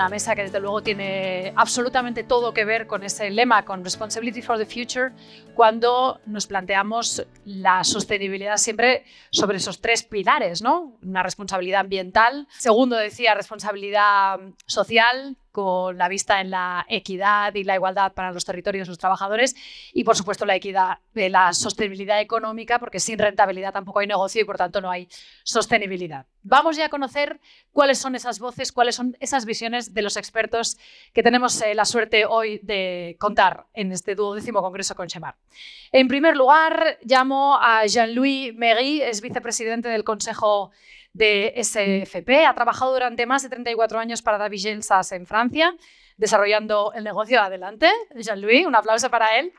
la mesa que desde luego tiene absolutamente todo que ver con ese lema, con Responsibility for the Future, cuando nos planteamos la sostenibilidad siempre sobre esos tres pilares, ¿no? Una responsabilidad ambiental, segundo decía responsabilidad social, con la vista en la equidad y la igualdad para los territorios y los trabajadores, y por supuesto la equidad, la sostenibilidad económica, porque sin rentabilidad tampoco hay negocio y por tanto no hay sostenibilidad. Vamos ya a conocer cuáles son esas voces, cuáles son esas visiones de los expertos que tenemos la suerte hoy de contar en este 12º Congreso Conxemar. En primer lugar, llamo a Jean-Louis Meuric, es vicepresidente del Consejo de SFP, ha trabajado durante más de 34 años para David Gelsas en Francia, desarrollando el negocio. Adelante, Jean-Louis, un aplauso para él.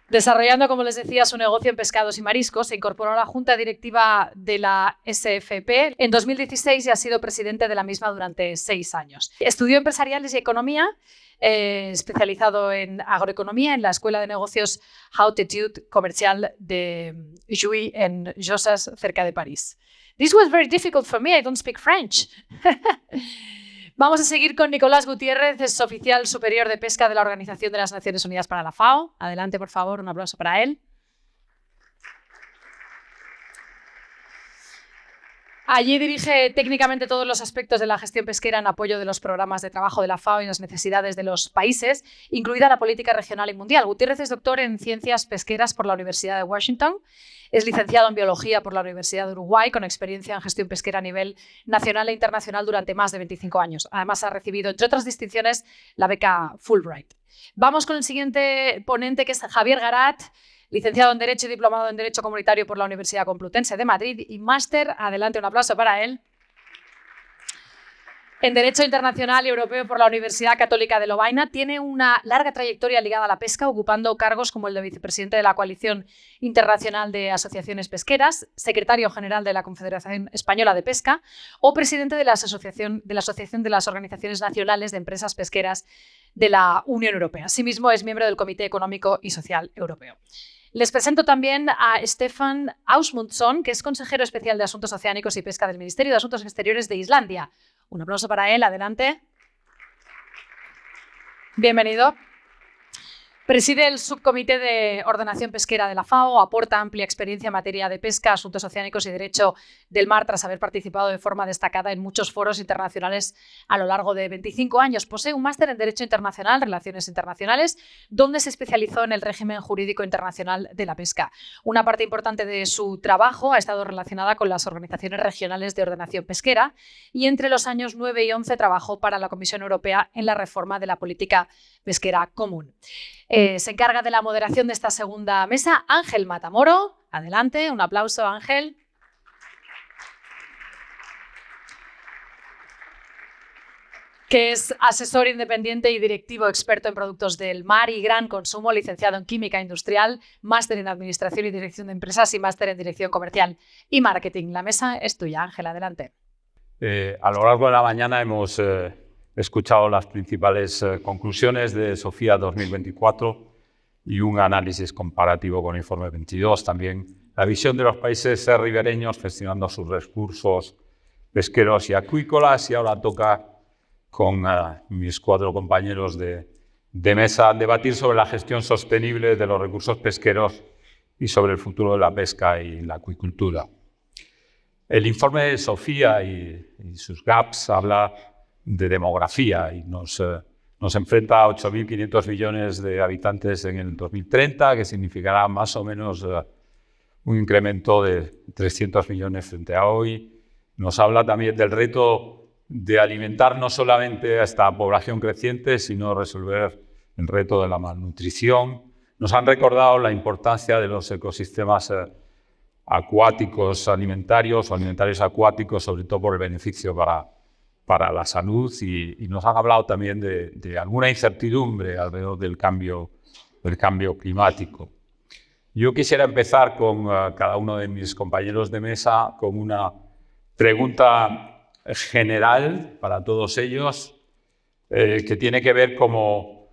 Desarrollando, como les decía, su negocio en pescados y mariscos, se incorporó a la Junta Directiva de la SFP en 2016 y ha sido presidente de la misma durante 6 años. Estudió empresariales y economía, especializado en agroeconomía en la Escuela de Negocios Haute Étude Commercial de Jouy en Josas, cerca de París. This was very difficult for me, I don't speak French. Vamos a seguir con Nicolás Gutierrez, es oficial superior de pesca de la Organización de las Naciones Unidas para la FAO. Adelante, por favor, un aplauso para él. Allí dirige técnicamente todos los aspectos de la gestión pesquera en apoyo de los programas de trabajo de la FAO y las necesidades de los países, incluida la política regional y mundial. Gutierrez es doctor en ciencias pesqueras por la Universidad de Washington, es licenciado en biología por la Universidad de Uruguay, con experiencia en gestión pesquera a nivel nacional e internacional durante más de 25 años. Además, ha recibido, entre otras distinciones, la beca Fulbright. Vamos con el siguiente ponente, que es Javier Garat, licenciado en Derecho y diplomado en Derecho Comunitario por la Universidad Complutense de Madrid y máster, adelante, un aplauso para él, en Derecho Internacional y Europeo por la Universidad Católica de Lovaina. Tiene una larga trayectoria ligada a la pesca, ocupando cargos como el de vicepresidente de la Coalición Internacional de Asociaciones Pesqueras, secretario general de la Confederación Española de Pesca o presidente de la Asociación de las Organizaciones Nacionales de Empresas Pesqueras de la Unión Europea. Asimismo, es miembro del Comité Económico y Social Europeo. Les presento también a Stefán Ásmundsson, que es consejero especial de Asuntos Oceánicos y Pesca del Ministerio de Asuntos Exteriores de Islandia. Un aplauso para él, adelante. Bienvenido. Preside el Subcomité de Ordenación Pesquera de la FAO, aporta amplia experiencia en materia de pesca, asuntos oceánicos y derecho del mar tras haber participado de forma destacada en muchos foros internacionales a lo largo de 25 años. Posee un máster en Derecho Internacional, Relaciones Internacionales, donde se especializó en el régimen jurídico internacional de la pesca. Una parte importante de su trabajo ha estado relacionada con las organizaciones regionales de ordenación pesquera y entre los años 9 y 11 trabajó para la Comisión Europea en la reforma de la política pesquera común. Se encarga de la moderación de esta segunda mesa Ángel Matamoro. Adelante, un aplauso, Ángel. Que es asesor independiente y directivo experto en productos del mar y gran consumo, licenciado en Química Industrial, máster en Administración y Dirección de Empresas y máster en Dirección Comercial y Marketing. La mesa es tuya, Ángel, adelante. A lo largo de la mañana hemos escuchado las principales conclusiones de Sofía 2024 y un análisis comparativo con el informe 22. También la visión de los países ribereños gestionando sus recursos pesqueros y acuícolas. Y ahora toca con mis 4 compañeros de mesa debatir sobre la gestión sostenible de los recursos pesqueros y sobre el futuro de la pesca y la acuicultura. El informe de Sofía y sus gaps habla de demografía y nos enfrenta a 8.500 millones de habitantes en el 2030, que significará más o menos un incremento de 300 millones frente a hoy. Nos habla también del reto de alimentar no solamente a esta población creciente, sino resolver el reto de la malnutrición. Nos han recordado la importancia de los ecosistemas acuáticos alimentarios o alimentarios acuáticos, sobre todo por el beneficio para la salud, y nos han hablado también de alguna incertidumbre alrededor del cambio climático. Yo quisiera empezar con cada uno de mis compañeros de mesa con una pregunta general para todos ellos, que tiene que ver cómo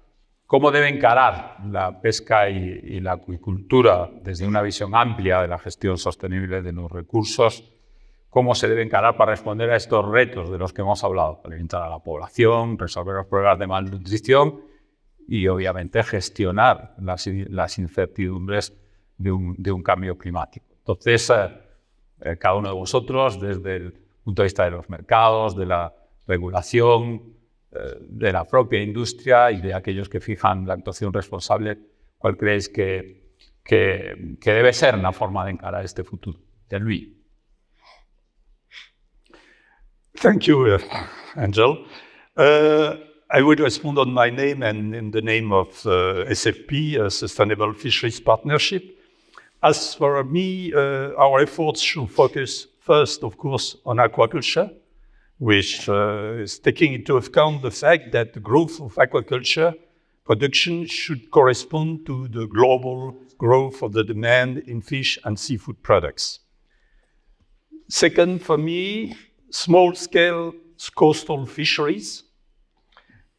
debe encarar la pesca y la acuicultura desde una visión amplia de la gestión sostenible de los recursos, cómo se debe encarar para responder a estos retos de los que hemos hablado, alimentar a la población, resolver los problemas de malnutrición y, obviamente, gestionar las incertidumbres de un cambio climático. Entonces, cada uno de vosotros, desde el punto de vista de los mercados, de la regulación, de la propia industria y de aquellos que fijan la actuación responsable, ¿cuál creéis que debe ser la forma de encarar este futuro? De Luis. Thank you, Angel. I will respond on my name and in the name of SFP, Sustainable Fisheries Partnership. As for me, our efforts should focus first, of course, on aquaculture, which is taking into account the fact that the growth of aquaculture production should correspond to the global growth of the demand in fish and seafood products. Second, for me, small-scale coastal fisheries.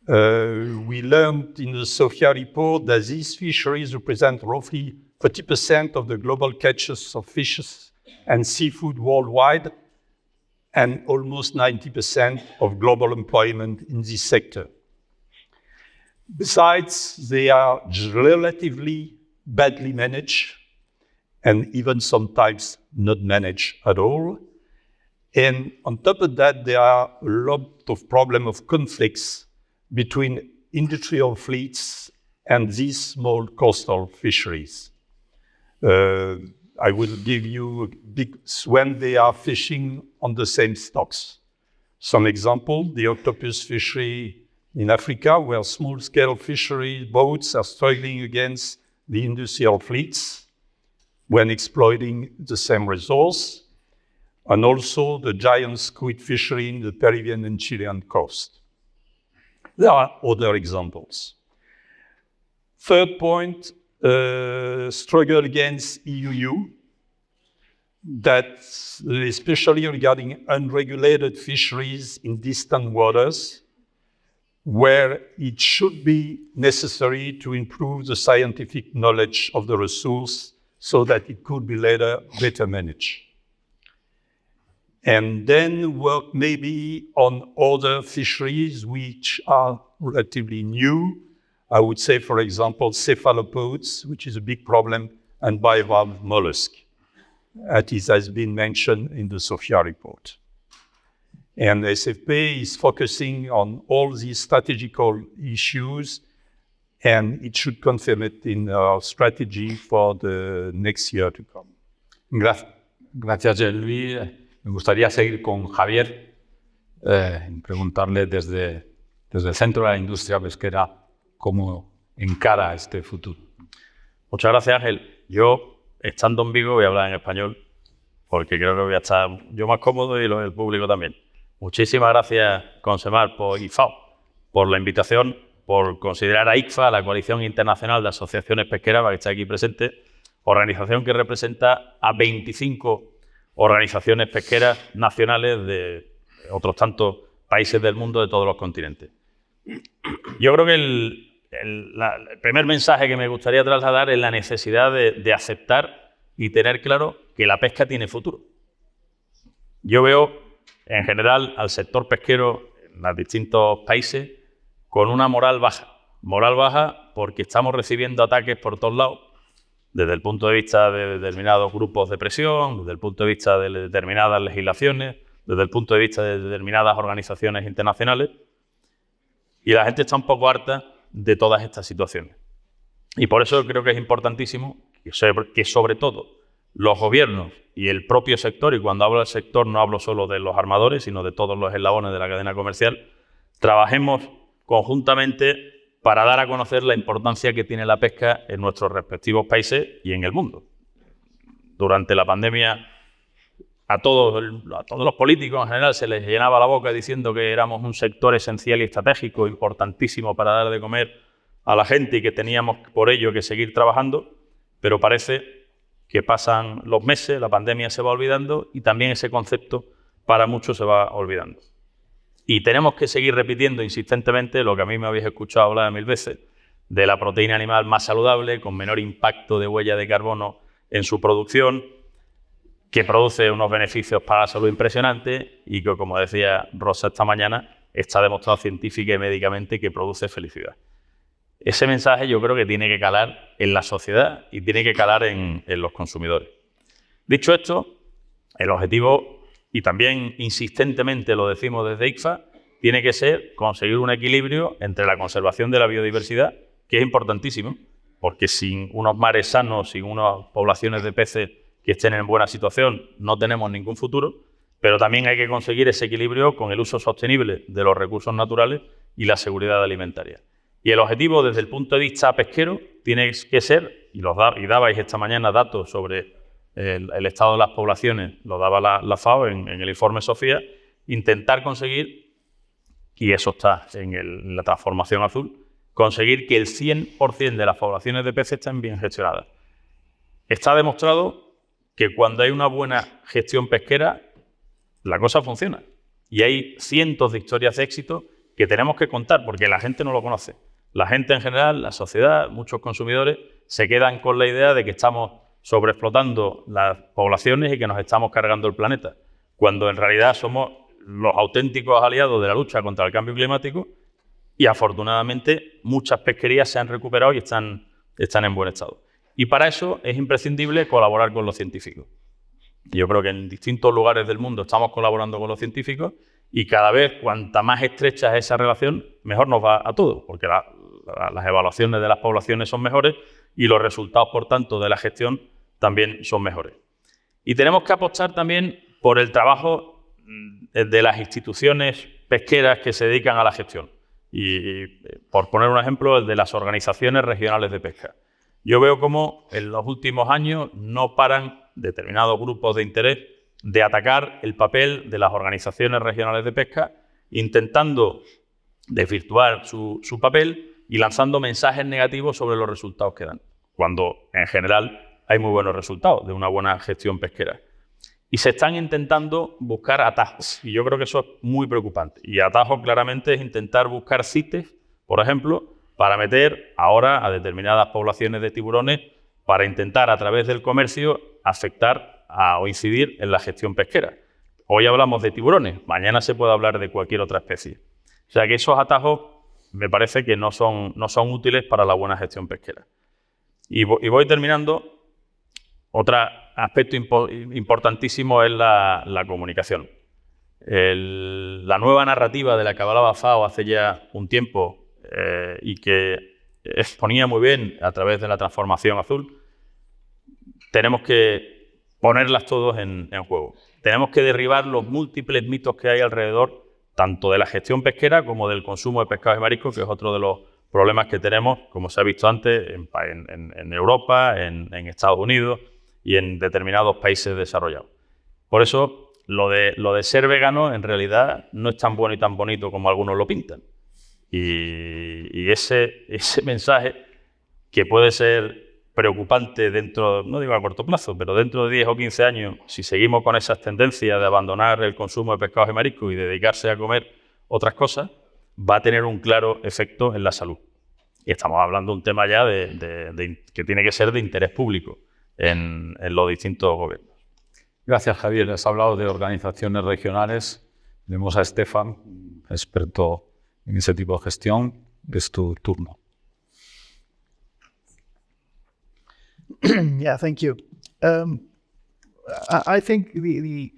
We learned in the Sofia report that these fisheries represent roughly 30% of the global catches of fishes and seafood worldwide, and almost 90% of global employment in this sector. Besides, they are relatively badly managed, and even sometimes not managed at all. And on top of that, there are a lot of problems of conflicts between industrial fleets and these small coastal fisheries. I will give you when they are fishing on the same stocks. Some example, the octopus fishery in Africa, where small-scale fishery boats are struggling against the industrial fleets when exploiting the same resource, and also the giant squid fishery in the Peruvian and Chilean coast. There are other examples. Third point, struggle against EU, that especially regarding unregulated fisheries in distant waters, where it should be necessary to improve the scientific knowledge of the resource so that it could be later better managed. And then work maybe on other fisheries which are relatively new. I would say, for example, cephalopods, which is a big problem, and bivalve mollusk, as has been mentioned in the Sofia report. And SFP is focusing on all these strategical issues, and it should confirm it in our strategy for the next year to come. Gracias, Luis. Me gustaría seguir con Javier y preguntarle desde el centro de la industria pesquera cómo encara este futuro. Muchas gracias, Ángel. Yo, estando en Vigo, voy a hablar en español porque creo que voy a estar yo más cómodo y el público también. Muchísimas gracias, Conxemar y FAO, por la invitación, por considerar a ICFA, la Coalición Internacional de Asociaciones Pesqueras, para que esté aquí presente, organización que representa a 25 organizaciones pesqueras nacionales de otros tantos países del mundo, de todos los continentes. Yo creo que el primer mensaje que me gustaría trasladar es la necesidad de aceptar y tener claro que la pesca tiene futuro. Yo veo, en general, al sector pesquero en los distintos países con una moral baja. Moral baja porque estamos recibiendo ataques por todos lados, desde el punto de vista de determinados grupos de presión, desde el punto de vista de determinadas legislaciones, desde el punto de vista de determinadas organizaciones internacionales, y la gente está un poco harta de todas estas situaciones. Y por eso creo que es importantísimo que sobre todo los gobiernos y el propio sector, y cuando hablo del sector no hablo solo de los armadores, sino de todos los eslabones de la cadena comercial, trabajemos conjuntamente para dar a conocer la importancia que tiene la pesca en nuestros respectivos países y en el mundo. Durante la pandemia, a todos los políticos en general se les llenaba la boca diciendo que éramos un sector esencial y estratégico, importantísimo para dar de comer a la gente y que teníamos por ello que seguir trabajando, pero parece que pasan los meses, la pandemia se va olvidando y también ese concepto para muchos se va olvidando. Y tenemos que seguir repitiendo insistentemente lo que a mí me habéis escuchado hablar 1000 veces, de la proteína animal más saludable, con menor impacto de huella de carbono en su producción, que produce unos beneficios para la salud impresionantes y que, como decía Rosa esta mañana, está demostrado científica y médicamente que produce felicidad. Ese mensaje yo creo que tiene que calar en la sociedad y tiene que calar en los consumidores. Dicho esto, el objetivo, y también insistentemente lo decimos desde ICFA, tiene que ser conseguir un equilibrio entre la conservación de la biodiversidad, que es importantísimo, porque sin unos mares sanos, sin unas poblaciones de peces que estén en buena situación, no tenemos ningún futuro, pero también hay que conseguir ese equilibrio con el uso sostenible de los recursos naturales y la seguridad alimentaria. Y el objetivo desde el punto de vista pesquero tiene que ser, y dabais esta mañana datos sobre el estado de las poblaciones, lo daba la FAO en el informe Sofía, intentar conseguir, y eso está en la transformación azul, conseguir que el 100% de las poblaciones de peces estén bien gestionadas. Está demostrado que cuando hay una buena gestión pesquera, la cosa funciona. Y hay cientos de historias de éxito que tenemos que contar porque la gente no lo conoce. La gente en general, la sociedad, muchos consumidores, se quedan con la idea de que estamos sobreexplotando las poblaciones y que nos estamos cargando el planeta, cuando en realidad somos los auténticos aliados de la lucha contra el cambio climático y afortunadamente muchas pesquerías se han recuperado y están en buen estado. Y para eso es imprescindible colaborar con los científicos. Yo creo que en distintos lugares del mundo estamos colaborando con los científicos y cada vez cuanta más estrecha es esa relación, mejor nos va a todos, porque las evaluaciones de las poblaciones son mejores y los resultados, por tanto, de la gestión también son mejores. Y tenemos que apostar también por el trabajo de las instituciones pesqueras que se dedican a la gestión. Y por poner un ejemplo, el de las organizaciones regionales de pesca. Yo veo cómo en los últimos años no paran determinados grupos de interés de atacar el papel de las organizaciones regionales de pesca, intentando desvirtuar su papel y lanzando mensajes negativos sobre los resultados que dan, cuando en general hay muy buenos resultados de una buena gestión pesquera. Y se están intentando buscar atajos, y yo creo que eso es muy preocupante. Y atajos claramente es intentar buscar CITES, por ejemplo, para meter ahora a determinadas poblaciones de tiburones para intentar a través del comercio afectar o incidir en la gestión pesquera. Hoy hablamos de tiburones, mañana se puede hablar de cualquier otra especie. O sea que esos atajos me parece que no son útiles para la buena gestión pesquera. Y voy terminando. Otro aspecto importantísimo es la comunicación. La nueva narrativa de la que hablaba FAO hace ya un tiempo y que exponía muy bien a través de la transformación azul, tenemos que ponerlas todos en juego. Tenemos que derribar los múltiples mitos que hay alrededor, tanto de la gestión pesquera como del consumo de pescados y mariscos, que es otro de los problemas que tenemos, como se ha visto antes, en Europa, en Estados Unidos y en determinados países desarrollados. Por eso, lo de ser vegano en realidad no es tan bueno y tan bonito como algunos lo pintan. Y ese mensaje, que puede ser preocupante dentro, no digo a corto plazo, pero dentro de 10 o 15 años, si seguimos con esas tendencias de abandonar el consumo de pescados y mariscos y dedicarse a comer otras cosas, va a tener un claro efecto en la salud. Y estamos hablando de un tema ya que tiene que ser de interés público en los distintos gobiernos. Gracias, Javier. Has hablado de organizaciones regionales. Tenemos a Stefán, experto en ese tipo de gestión. Es tu turno. Yeah, thank you. I think the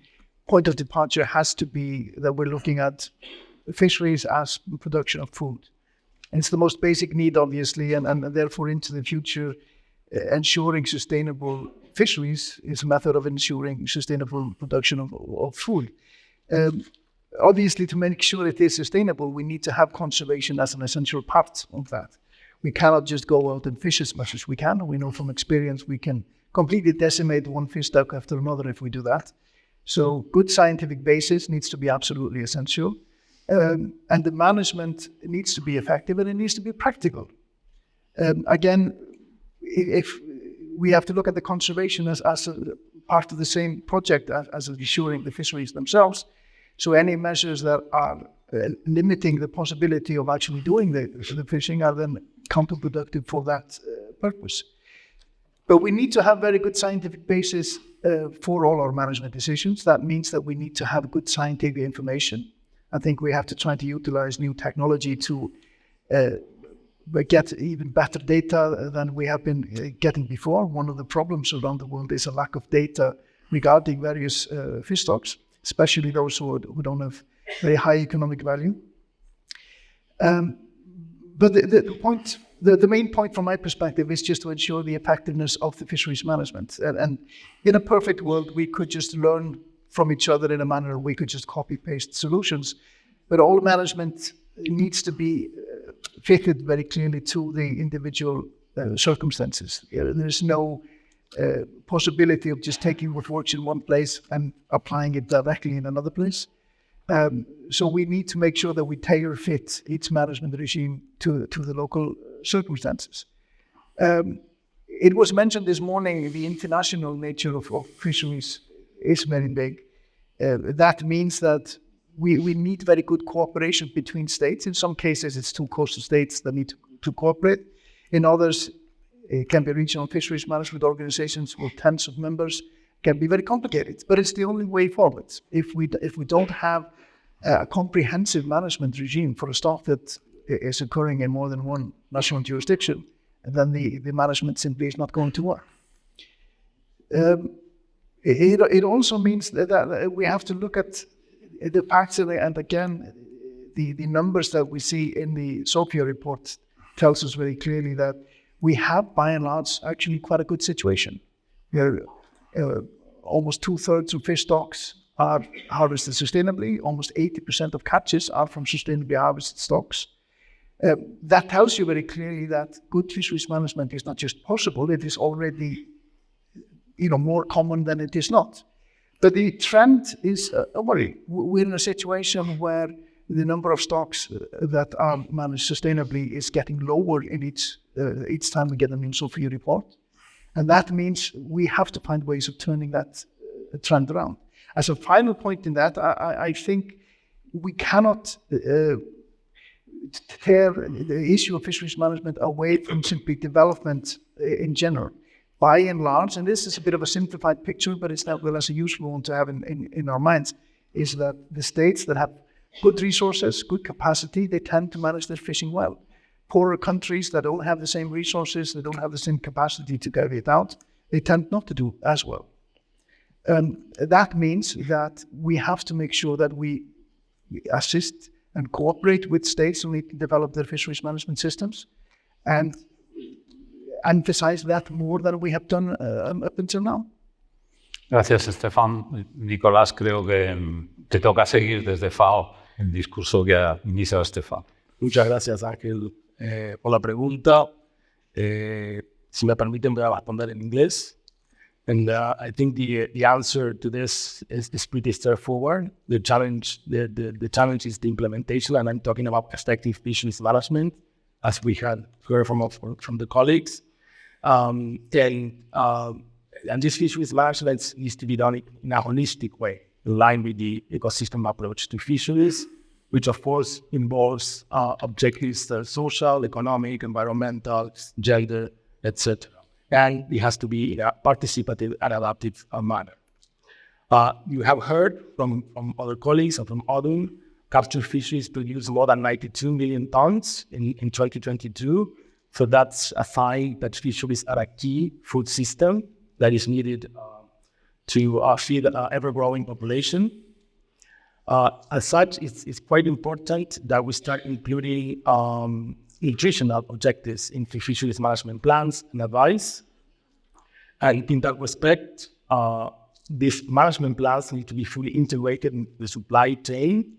point of departure has to be that we're looking at fisheries as production of food. And it's the most basic need, obviously, and therefore into the future, ensuring sustainable fisheries is a method of ensuring sustainable production of food. Obviously, to make sure it is sustainable, we need to have conservation as an essential part of that. We cannot just go out and fish as much as we can. We know from experience we can completely decimate one fish stock after another if we do that. So good scientific basis needs to be absolutely essential. And the management needs to be effective and it needs to be practical. Again, if we have to look at the conservation as a part of the same project as ensuring the fisheries themselves. So any measures that are limiting the possibility of actually doing the fishing are then counterproductive for that purpose. But we need to have very good scientific basis for all our management decisions. That means that we need to have good scientific information. I think we have to try to utilize new technology to get even better data than we have been getting before. One of the problems around the world is a lack of data regarding various fish stocks, especially those who don't have very high economic value. But the main point from my perspective is just to ensure the effectiveness of the fisheries management. And in a perfect world, we could just learn from each other in a manner we could just copy-paste solutions. But all management needs to be fitted very clearly to the individual circumstances. There is no possibility of just taking what works in one place and applying it directly in another place. So we need to make sure that we tailor fit each management regime to the local circumstances. It was mentioned this morning, the international nature of fisheries is very big. That means that we need very good cooperation between states. In some cases, it's two coastal states that need to cooperate. In others, it can be regional fisheries management organizations with tens of members. It can be very complicated, but it's the only way forward. If we don't have a comprehensive management regime for a stock that is occurring in more than one national jurisdiction, then the management simply is not going to work. It also means that we have to look at the facts, and again, the numbers that we see in the SOFIA report tells us very clearly that we have, by and large, actually quite a good situation. Almost 2/3 of fish stocks are harvested sustainably. Almost 80% of catches are from sustainably harvested stocks. That tells you very clearly that good fisheries management is not just possible, it is already more common than it is not. But the trend is a worry. We're in a situation where the number of stocks that are managed sustainably is getting lower in each time we get a new SOFIA report. And that means we have to find ways of turning that trend around. As a final point in that, I think we cannot tear the issue of fisheries management away from simply development in general. By and large, and this is a bit of a simplified picture, but it's nevertheless a useful one to have in our minds, is that the states that have good resources, good capacity, they tend to manage their fishing well. Poorer countries that don't have the same resources, they don't have the same capacity to carry it out, they tend not to do as well. That means that we have to make sure that we assist and cooperate with states who need to develop their fisheries management systems and emphasize that more than we have done up until now. Gracias, Stefán. Nicolás, creo que te toca seguir desde FAO el discurso que ha iniciado Stefán. Muchas gracias, Ángel, por la pregunta. Si me permiten, voy a responder en inglés. And I think the answer to this is pretty straightforward. The challenge is the implementation, and I'm talking about effective fisheries management, as we had heard from the colleagues. And this fisheries management needs to be done in a holistic way, in line with the ecosystem approach to fisheries, which of course involves objectives that are social, economic, environmental, gender, etc. And it has to be in a participative and adaptive manner. You have heard from other colleagues and from Odun, captured fisheries produce more than 92 million tons in 2022. So that's a sign that fisheries are a key food system that is needed to feed an ever-growing population. As such, it's quite important that we start including nutritional objectives into fisheries management plans and advice. And in that respect, these management plans need to be fully integrated in the supply chain.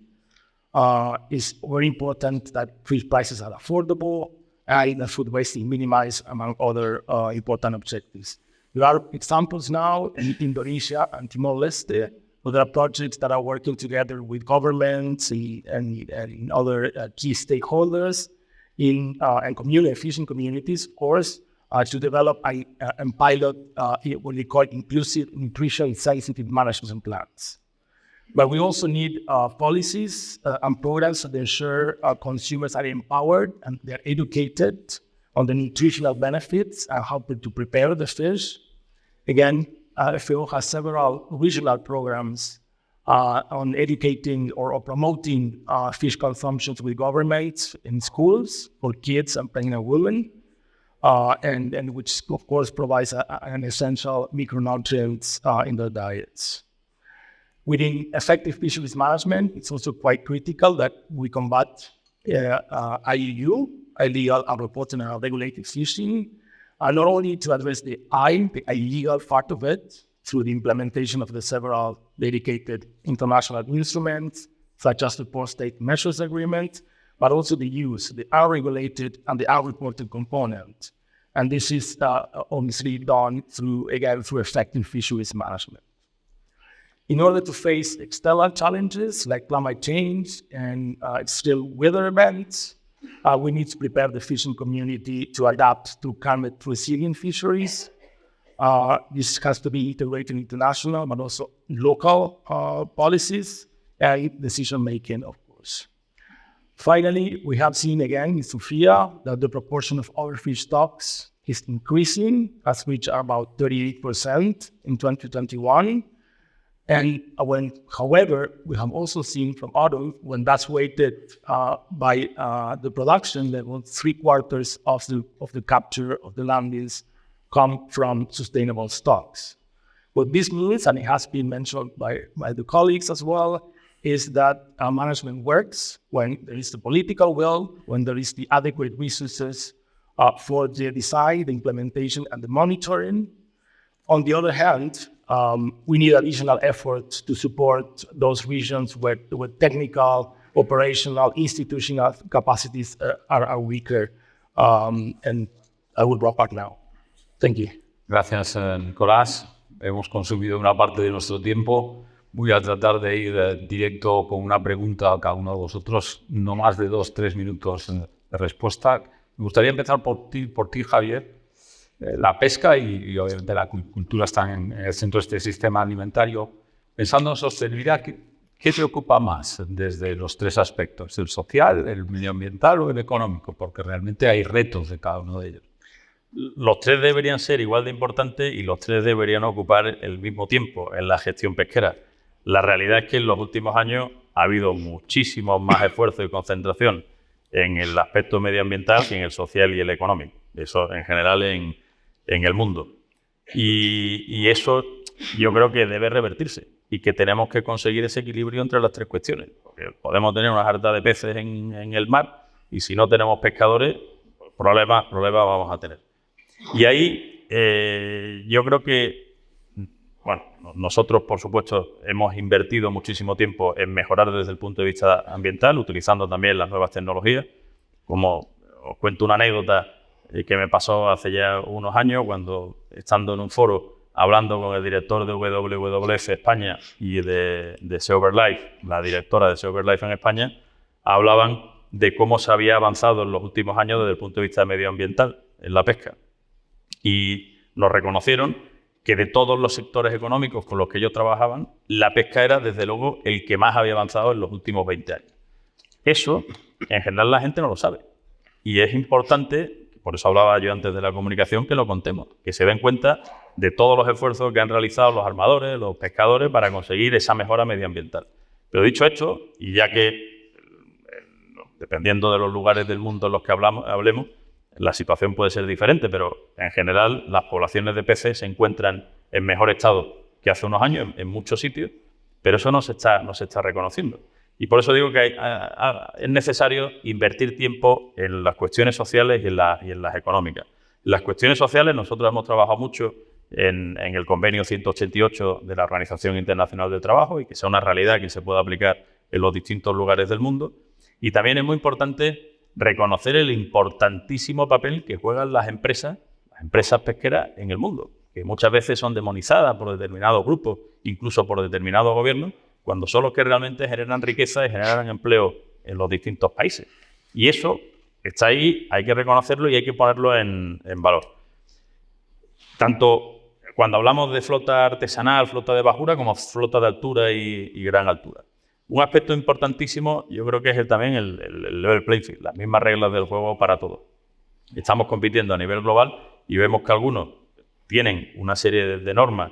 It's very important that fish prices are affordable and that food waste is minimized, among other important objectives. There are examples now in Indonesia and Timor-Leste. There are projects that are working together with governments and other key stakeholders and fishing communities, of course, to develop and pilot what we call inclusive nutrition-sensitive management plans. But we also need policies and programs that ensure consumers are empowered and they're educated on the nutritional benefits and how to prepare the fish. Again, FAO has several regional programs on educating or promoting fish consumption with governments in schools for kids and pregnant women, and which of course provides an essential micronutrients in their diets. Within effective fisheries management, it's also quite critical that we combat IUU, illegal, unreported, and unregulated fishing, not only to address the illegal part of it, through the implementation of the several dedicated international instruments, such as the Port-State Measures Agreement, but also the use, the unregulated and the unreported component. And this is obviously done through effective fisheries management. In order to face external challenges like climate change and extreme weather events, we need to prepare the fishing community to adapt to climate resilient fisheries. This has to be integrated international, but also local policies and decision-making, of course. Finally, we have seen again in Sofia that the proportion of overfish stocks is increasing, has reached about 38% in 2021. And however, we have also seen from autumn, when that's weighted by the production level, 3/4 of the capture of the landings come from sustainable stocks. What this means, and it has been mentioned by the colleagues as well, is that management works when there is the political will, when there is the adequate resources for the design, the implementation, and the monitoring. On the other hand, we need additional efforts to support those regions where technical, operational, institutional capacities are weaker. And I will wrap up now. Thank you. Gracias, Nicolás. Hemos consumido una parte de nuestro tiempo. Voy a tratar de ir directo con una pregunta a cada uno de vosotros, no más de 2-3 minutos de respuesta. Me gustaría empezar por ti, Javier. La pesca y obviamente la acuicultura están en el centro de este sistema alimentario. Pensando en sostenibilidad, ¿qué te ocupa más desde los tres aspectos? ¿El social, el medioambiental o el económico? Porque realmente hay retos de cada uno de ellos. Los tres deberían ser igual de importantes y los tres deberían ocupar el mismo tiempo en la gestión pesquera. La realidad es que en los últimos años ha habido muchísimos más esfuerzo y concentración en el aspecto medioambiental que en el social y el económico. Eso en general en el mundo. Y eso yo creo que debe revertirse y que tenemos que conseguir ese equilibrio entre las tres cuestiones. Porque podemos tener una jarta de peces en el mar y si no tenemos pescadores, problemas vamos a tener. Y ahí yo creo que, bueno, nosotros por supuesto hemos invertido muchísimo tiempo en mejorar desde el punto de vista ambiental, utilizando también las nuevas tecnologías. Como os cuento una anécdota que me pasó hace ya unos años, cuando estando en un foro hablando con el director de WWF España y de SeaOverLife, la directora de SeaOverLife en España, hablaban de cómo se había avanzado en los últimos años desde el punto de vista medioambiental en la pesca. Y nos reconocieron que de todos los sectores económicos con los que ellos trabajaban, la pesca era desde luego el que más había avanzado en los últimos 20 años. Eso, en general, la gente no lo sabe. Y es importante, por eso hablaba yo antes de la comunicación, que lo contemos, que se den cuenta de todos los esfuerzos que han realizado los armadores, los pescadores, para conseguir esa mejora medioambiental. Pero dicho esto, y ya que, dependiendo de los lugares del mundo en los que hablemos, la situación puede ser diferente, pero en general las poblaciones de peces se encuentran en mejor estado que hace unos años en muchos sitios, pero eso no se está reconociendo. Y por eso digo que es necesario invertir tiempo en las cuestiones sociales y en las económicas. En las cuestiones sociales nosotros hemos trabajado mucho en el convenio 188 de la Organización Internacional del Trabajo y que sea una realidad que se pueda aplicar en los distintos lugares del mundo. Y también es muy importante reconocer el importantísimo papel que juegan las empresas pesqueras en el mundo, que muchas veces son demonizadas por determinados grupos, incluso por determinados gobiernos, cuando son los que realmente generan riqueza y generan empleo en los distintos países. Y eso está ahí, hay que reconocerlo y hay que ponerlo en valor. Tanto cuando hablamos de flota artesanal, flota de bajura, como flota de altura y gran altura. Un aspecto importantísimo yo creo que es también el level playing field, las mismas reglas del juego para todos. Estamos compitiendo a nivel global y vemos que algunos tienen una serie de normas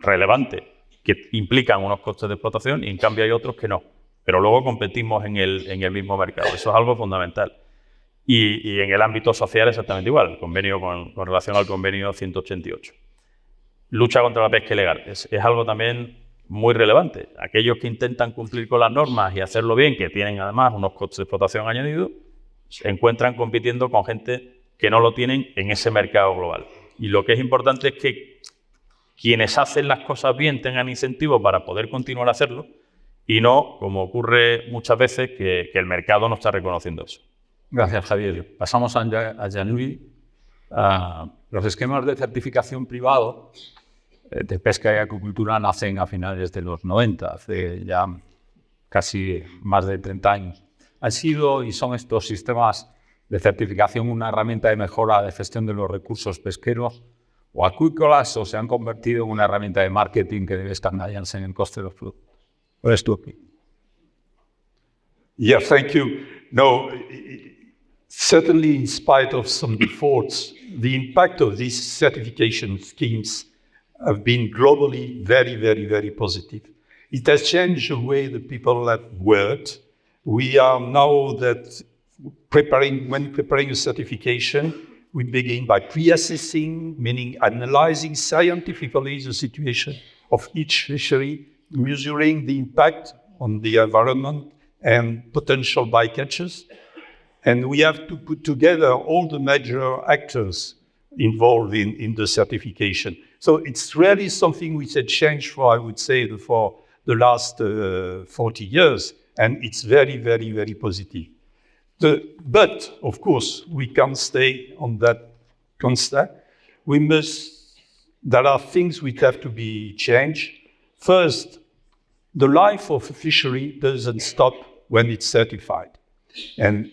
relevantes que implican unos costes de explotación y en cambio hay otros que no. Pero luego competimos en el mismo mercado. Eso es algo fundamental. Y en el ámbito social exactamente igual, el convenio con relación al convenio 188. Lucha contra la pesca ilegal. Es algo también muy relevante. Aquellos que intentan cumplir con las normas y hacerlo bien, que tienen además unos costes de explotación añadidos, se encuentran compitiendo con gente que no lo tienen en ese mercado global. Y lo que es importante es que quienes hacen las cosas bien tengan incentivos para poder continuar a hacerlo y no, como ocurre muchas veces, que el mercado no está reconociendo eso. Gracias, Javier. Pasamos a Jean-Louis. Los esquemas de certificación privado de pesca y acuicultura nacen a finales de los 90, hace ya casi más de 30 años. Han sido y son estos sistemas de certificación una herramienta de mejora de gestión de los recursos pesqueros o acuícolas, o se han convertido en una herramienta de marketing que debe escandallarse en el coste de los productos. ¿Cuál es tu opinión? Yeah, thank you. No, certainly in spite of some defaults, the impact of these certification schemes have been globally very, very, very positive. It has changed the way the people have worked. We are now when preparing a certification, we begin by pre-assessing, meaning analyzing scientifically the situation of each fishery, measuring the impact on the environment and potential bycatches. And we have to put together all the major actors involved in the certification. So it's really something which had changed for the last 40 years, and it's very, very, very positive. But, of course, we can't stay on that constant. There are things which have to be changed. First, the life of a fishery doesn't stop when it's certified. And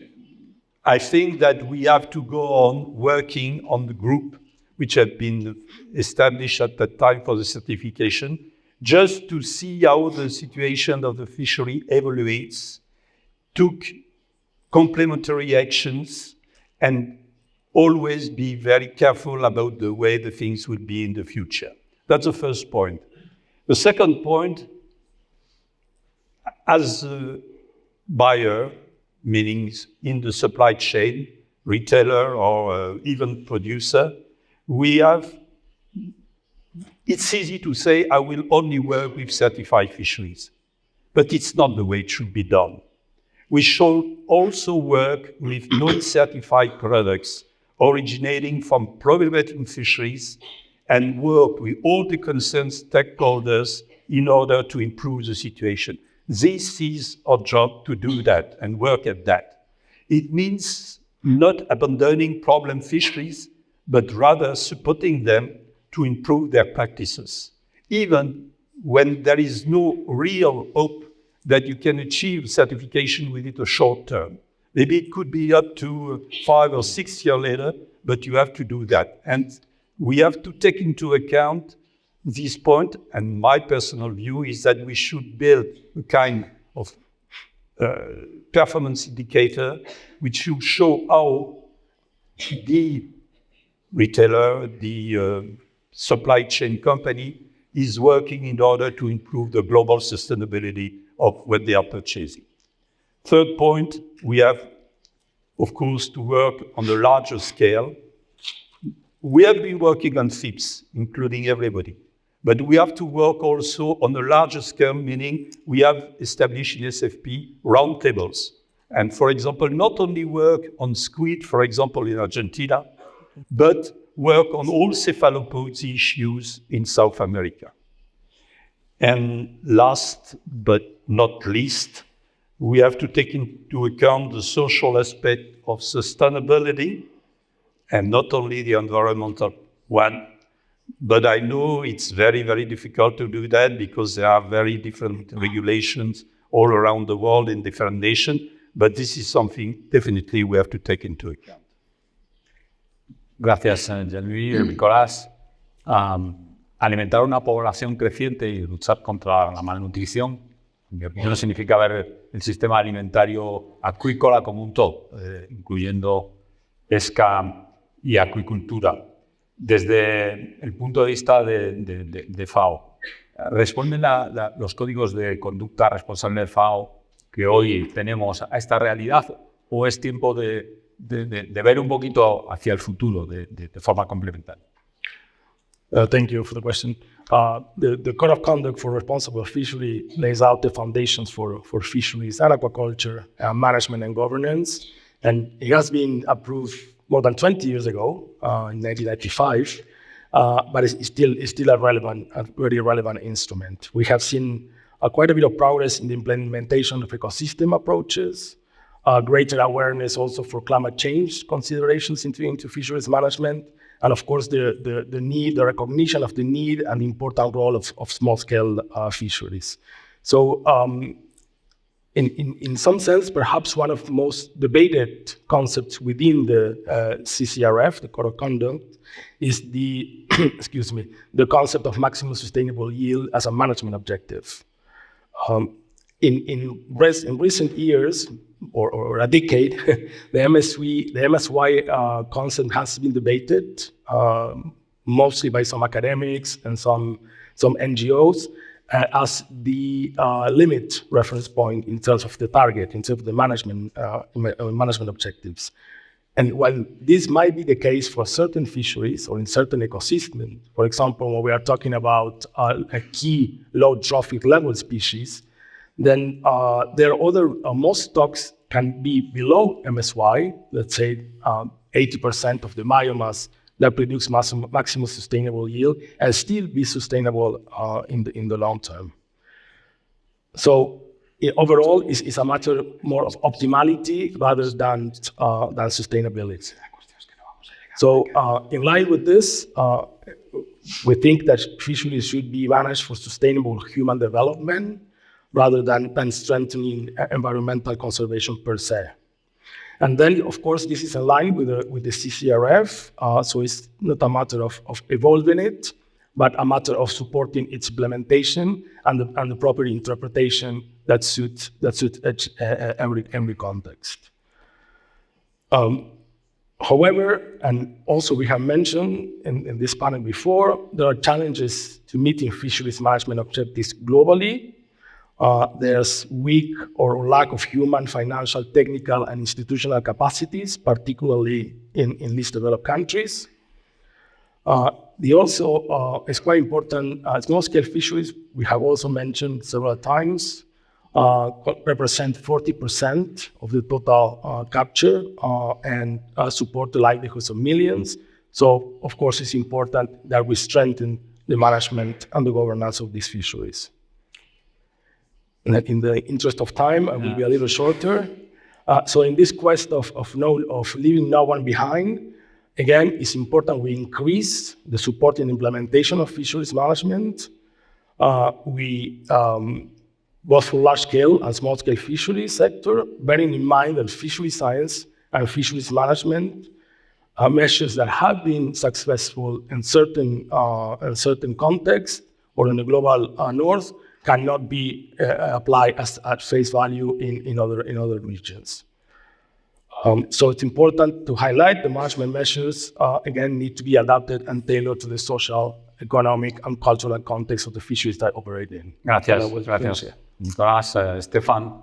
I think that we have to go on working on the group which had been established at that time for the certification, just to see how the situation of the fishery evaluates, took complementary actions, and always be very careful about the way the things will be in the future. That's the first point. The second point, as a buyer, meaning in the supply chain, retailer or even producer, it's easy to say, I will only work with certified fisheries. But it's not the way it should be done. We should also work with non-certified products originating from problematic fisheries and work with all the concerned stakeholders in order to improve the situation. This is our job to do that and work at that. It means not abandoning problem fisheries, but rather supporting them to improve their practices, even when there is no real hope that you can achieve certification within a short term. Maybe it could be up to 5 or 6 years later, but you have to do that. And we have to take into account this point, and my personal view is that we should build a kind of performance indicator which should show how the retailer, the supply chain company is working in order to improve the global sustainability of what they are purchasing. Third point, we have, of course, to work on a larger scale. We have been working on FIPS, including everybody. But we have to work also on a larger scale, meaning we have established in SFP roundtables. And for example, not only work on squid, for example, in Argentina, but work on all cephalopods issues in South America. And last but not least, we have to take into account the social aspect of sustainability, and not only the environmental one. But I know it's very, very difficult to do that because there are very different regulations all around the world in different nations. But this is something definitely we have to take into account. Gracias, Jean-Louis. Nicolás. Alimentar una población creciente y luchar contra la malnutrición, en mi opinión, significa ver el sistema alimentario acuícola como un todo, incluyendo pesca y acuicultura. Desde el punto de vista de FAO, ¿responden los códigos de conducta responsable de FAO que hoy tenemos a esta realidad o es tiempo de ver un poquito hacia el futuro de forma complementaria? Thank you for the question. The Code of Conduct for Responsible Fishery lays out the foundations for fisheries and aquaculture management and governance, and it has been approved more than 20 years ago, in 1995, but it's still a very relevant instrument. We have seen quite a bit of progress in the implementation of ecosystem approaches, greater awareness also for climate change considerations into fisheries management, and of course the recognition of the need and the important role of small-scale fisheries. So in some sense, perhaps one of the most debated concepts within the CCRF, the Code of Conduct, is the the concept of maximum sustainable yield as a management objective. In recent years, or a decade, the MSY concept has been debated, mostly by some academics and some NGOs, as the limit reference point in terms of the target, in terms of the management objectives. And while this might be the case for certain fisheries or in certain ecosystems, for example, when we are talking about a key low trophic level species, then there are other, most stocks can be below MSY, let's say 80% of the biomass that produce maximum sustainable yield and still be sustainable in the long term. So overall, it's a matter more of optimality rather than sustainability. So in line with this, we think that fisheries should be managed for sustainable human development rather than strengthening environmental conservation per se. And then, of course, this is in line with the CCRF, so it's not a matter of evolving it, but a matter of supporting its implementation and the proper interpretation that suits every context. However, and also we have mentioned in this panel before, there are challenges to meeting fisheries management objectives globally. There's weak or lack of human, financial, technical, and institutional capacities, particularly in least developed countries. It's quite important, small-scale fisheries, we have also mentioned several times, represent 40% of the total capture and support the livelihoods of millions. So, of course, it's important that we strengthen the management and the governance of these fisheries. And in the interest of time, I will be a little shorter. So in this quest of leaving no one behind, again, it's important we increase the support and implementation of fisheries management. Both for large-scale and small-scale fisheries sector, bearing in mind that fishery science and fisheries management are measures that have been successful in certain contexts or in the global north, cannot be applied at face value in other regions. So it's important to highlight the management measures, again, need to be adapted and tailored to the social, economic, and cultural context of the fisheries that operate in. Gracias. Nicolás, Stefán,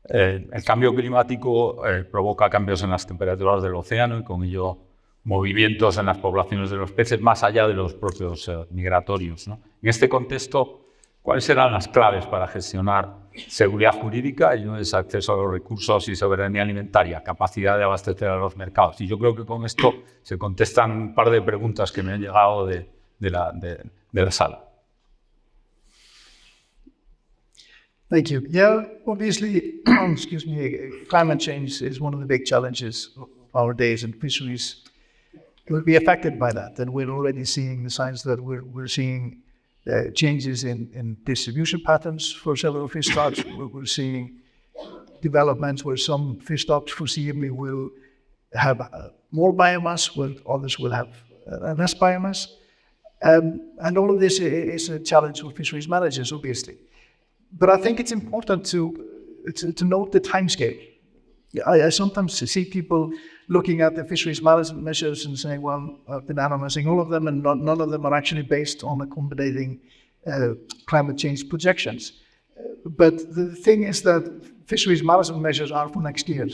el cambio climático provoca cambios en las temperaturas del océano y con ello movimientos en las poblaciones de los peces más allá de los propios migratorios, ¿no? En este contexto, ¿cuáles serán las claves para gestionar seguridad jurídica, acceso a los recursos y soberanía alimentaria, capacidad de abastecer a los mercados? Y yo creo que con esto se contestan un par de preguntas que me han llegado de la sala. Thank you. Yeah, obviously, climate change is one of the big challenges of our days, and fisheries will be affected by that. And we're already seeing the signs that we're seeing changes in distribution patterns for several fish stocks. We're seeing developments where some fish stocks foreseeably will have more biomass, while others will have less biomass. And all of this is a challenge for fisheries managers, obviously. But I think it's important to note the timescale. I sometimes see people looking at the fisheries management measures and saying, well, I've been analyzing all of them and none of them are actually based on accommodating climate change projections. But the thing is that fisheries management measures are for next year.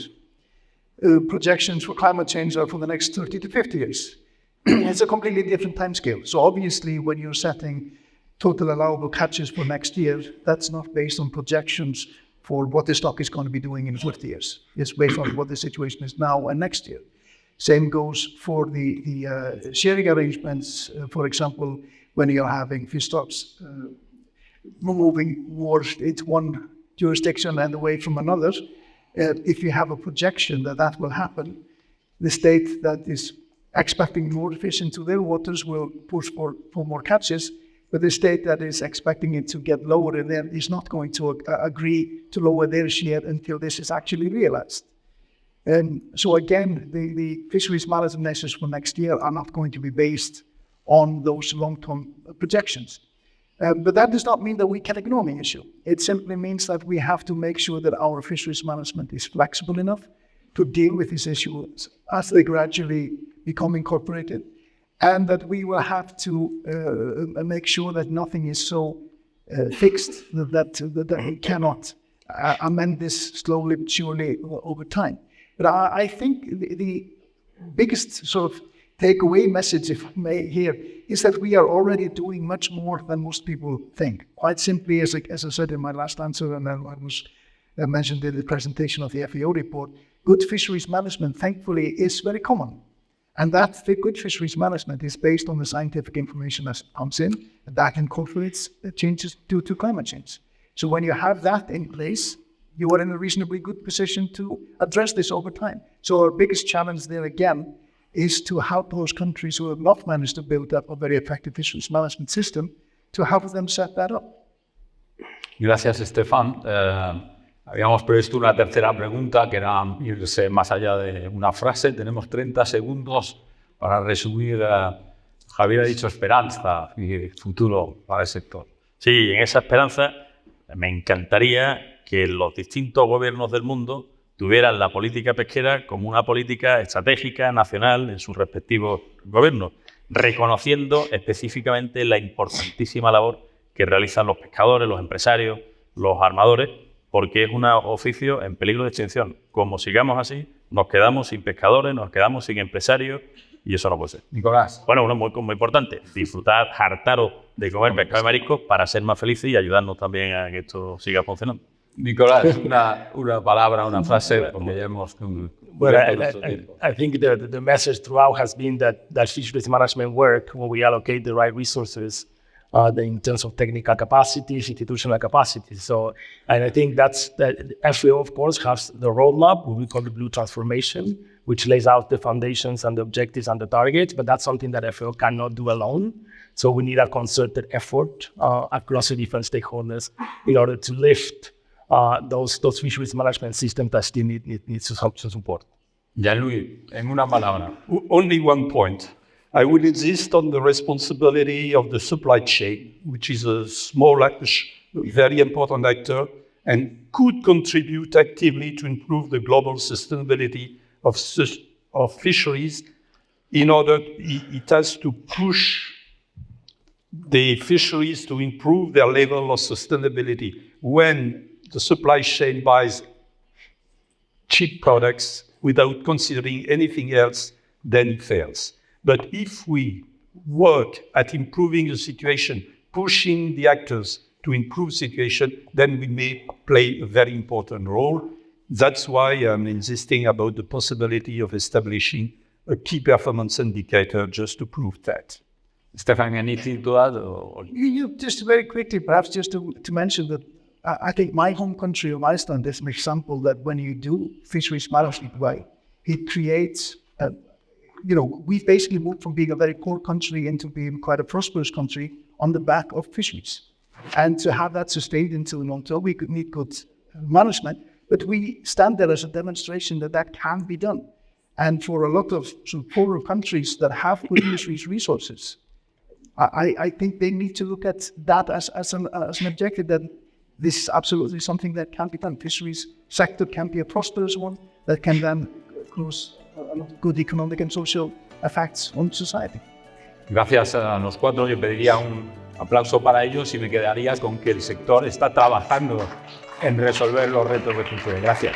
Projections for climate change are for the next 30 to 50 years. It's a completely different timescale. So obviously when you're setting total allowable catches for next year, that's not based on projections for what the stock is going to be doing in 50 years. It's based on what the situation is now and next year. Same goes for the sharing arrangements. For example, when you're having fish stocks moving more into one jurisdiction and away from another, if you have a projection that will happen, the state that is expecting more fish into their waters will push for more catches, but the state that is expecting it to get lower and then is not going to agree to lower their share until this is actually realized. And so again, the fisheries management measures for next year are not going to be based on those long-term projections. But that does not mean that we can ignore the issue. It simply means that we have to make sure that our fisheries management is flexible enough to deal with these issues as they gradually become incorporated, and that we will have to make sure that nothing is so fixed that we cannot amend this slowly but surely over time. But I think the biggest sort of takeaway message, if I may, here is that we are already doing much more than most people think. Quite simply, as I said in my last answer, and then I was mentioned in the presentation of the FAO report, good fisheries management, thankfully, is very common. And that good fisheries management is based on the scientific information that comes in, and that incorporates changes due to climate change. So when you have that in place, you are in a reasonably good position to address this over time. So our biggest challenge there again is to help those countries who have not managed to build up a very effective fisheries management system to help them set that up. Gracias, Stefán. Habíamos previsto una tercera pregunta que era irse más allá de una frase. Tenemos 30 segundos para resumir. Javier ha dicho esperanza y futuro para el sector. Sí, en esa esperanza me encantaría que los distintos gobiernos del mundo tuvieran la política pesquera como una política estratégica nacional en sus respectivos gobiernos, reconociendo específicamente la importantísima labor que realizan los pescadores, los empresarios, los armadores, porque es un oficio en peligro de extinción. Como sigamos así, nos quedamos sin pescadores, nos quedamos sin empresarios y eso no puede ser. Nicolás. Bueno, uno muy importante, disfrutar, hartaros de comer pescado y mariscos para ser más felices y ayudarnos también a que esto siga funcionando. Nicolás, una palabra, una frase, porque ya hemos... I think the message throughout has been that fisheries management work when we allocate the right resources in terms of technical capacities, institutional capacities. So, and I think that FAO, of course, has the roadmap, what we call the Blue Transformation, which lays out the foundations and the objectives and the targets, but that's something that FAO cannot do alone. So we need a concerted effort across the different stakeholders in order to lift those fisheries management systems that still need some support. Jean-Louis, en una palabra. Only one point. I will insist on the responsibility of the supply chain, which is a small, very important actor, and could contribute actively to improve the global sustainability of fisheries. In order, it has to push the fisheries to improve their level of sustainability. When the supply chain buys cheap products without considering anything else, then it fails. But if we work at improving the situation, pushing the actors to improve the situation, then we may play a very important role. That's why I'm insisting about the possibility of establishing a key performance indicator just to prove that. Stefán, anything to add? Just very quickly, perhaps just to mention that I think my home country of Iceland is an example that when you do fisheries management right, it creates, we've basically moved from being a very poor country into being quite a prosperous country on the back of fisheries. And to have that sustained into the long term, we could need good management, but we stand there as a demonstration that that can be done. And for a lot of sort of poorer countries that have good fisheries resources, I think they need to look at that as an objective, that this is absolutely something that can be done. Fisheries sector can be a prosperous one. that can then cause a lot of good economic and social effects on society. Gracias a los cuatro. Yo pediría un aplauso para ellos y me quedaría con que el sector está trabajando en resolver los retos del futuro. Gracias.